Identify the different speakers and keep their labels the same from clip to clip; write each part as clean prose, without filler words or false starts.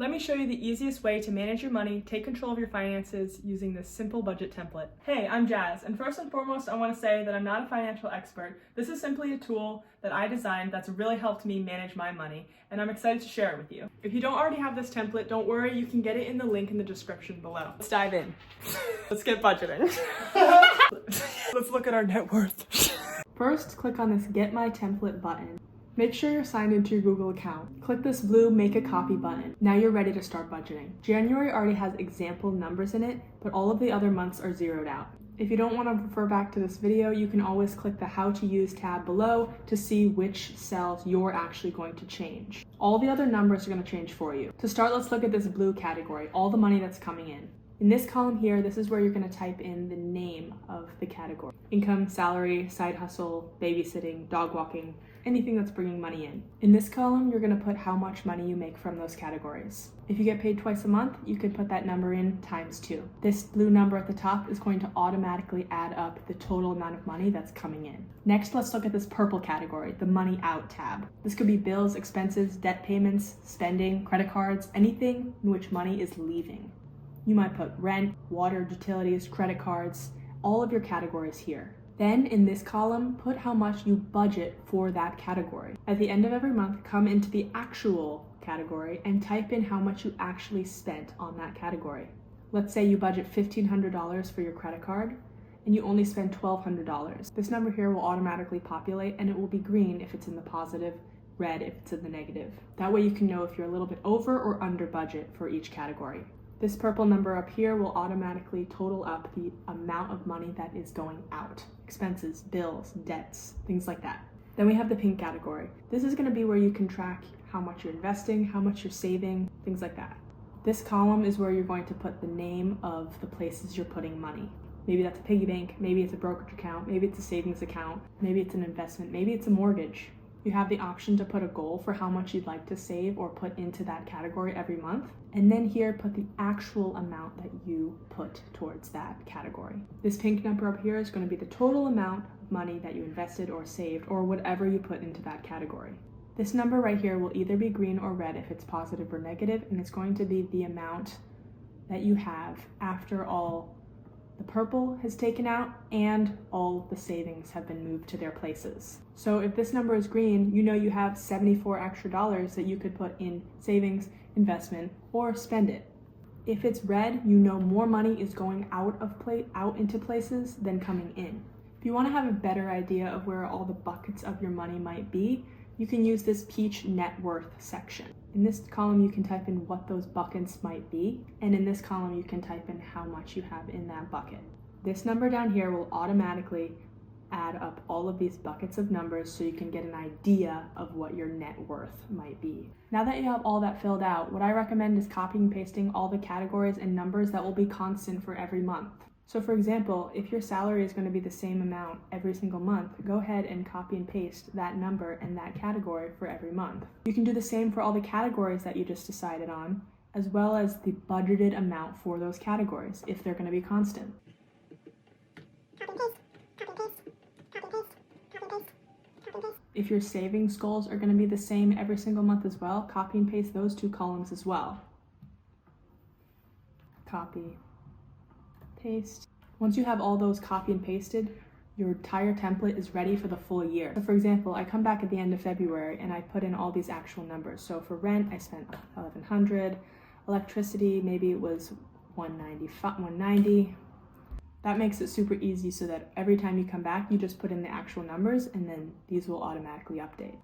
Speaker 1: Let me show you the easiest way to manage your money, take control of your finances using this simple budget template. Hey, I'm Jazz, and first and foremost, I want to say that I'm not a financial expert. This is simply a tool that I designed that's really helped me manage my money, and I'm excited to share it with you. If you don't already have this template, don't worry, you can get it in the link in the description below. Let's dive in. Let's get budgeting. Let's look at our net worth. First, click on this Get My Template button. Make sure you're signed into your Google account. Click this blue Make a Copy button. Now you're ready to start budgeting. January already has example numbers in it, but all of the other months are zeroed out. If you don't want to refer back to this video, you can always click the How to Use tab below to see which cells you're actually going to change. All the other numbers are going to change for you. To start, let's look at this blue category, all the money that's coming in. In this column here, this is where you're going to type in the name of the category. Income, salary, side hustle, babysitting, dog walking, anything that's bringing money in. In this column, you're going to put how much money you make from those categories. If you get paid twice a month, you could put that number in times 2. This blue number at the top is going to automatically add up the total amount of money that's coming in. Next, let's look at this purple category, the Money Out tab. This could be bills, expenses, debt payments, spending, credit cards, anything in which money is leaving. You might put rent, water, utilities, credit cards, all of your categories here. Then in this column, put how much you budget for that category. At the end of every month, come into the actual category and type in how much you actually spent on that category. Let's say you budget $1,500 for your credit card and you only spend $1,200. This number here will automatically populate and it will be green if it's in the positive, red if it's in the negative. That way you can know if you're a little bit over or under budget for each category. This purple number up here will automatically total up the amount of money that is going out. Expenses, bills, debts, things like that. Then we have the pink category. This is going to be where you can track how much you're investing, how much you're saving, things like that. This column is where you're going to put the name of the places you're putting money. Maybe that's a piggy bank, maybe it's a brokerage account, maybe it's a savings account, maybe it's an investment, maybe it's a mortgage. You have the option to put a goal for how much you'd like to save or put into that category every month. And then here, put the actual amount that you put towards that category. This pink number up here is going to be the total amount of money that you invested or saved or whatever you put into that category. This number right here will either be green or red if it's positive or negative, and it's going to be the amount that you have after all the purple has taken out and all the savings have been moved to their places. So if this number is green, you know you have $74 extra that you could put in savings, investment, or spend it. If it's red, you know more money is going out into places than coming in. If you want to have a better idea of where all the buckets of your money might be, you can use this peach net worth section. In this column, you can type in what those buckets might be, and in this column, you can type in how much you have in that bucket. This number down here will automatically add up all of these buckets of numbers so you can get an idea of what your net worth might be. Now that you have all that filled out, what I recommend is copying and pasting all the categories and numbers that will be constant for every month. So for example, if your salary is going to be the same amount every single month, go ahead and copy and paste that number and that category for every month. You can do the same for all the categories that you just decided on, as well as the budgeted amount for those categories, if they're going to be constant. If your savings goals are going to be the same every single month as well, copy and paste those 2 columns as well. Copy. Paste. Once you have all those copy and pasted, your entire template is ready for the full year. So for example, I come back at the end of February and I put in all these actual numbers. So for rent, I spent $1,100. Electricity, maybe it was $190. That makes it super easy so that every time you come back, you just put in the actual numbers and then these will automatically update.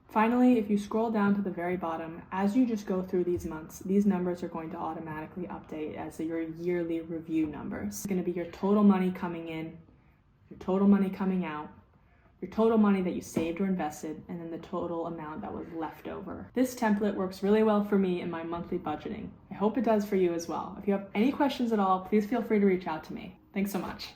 Speaker 1: Finally, if you scroll down to the very bottom, as you just go through these months, these numbers are going to automatically update as your yearly review numbers. It's going to be your total money coming in, your total money coming out, your total money that you saved or invested, and then the total amount that was left over. This template works really well for me in my monthly budgeting. I hope it does for you as well. If you have any questions at all, please feel free to reach out to me. Thanks so much.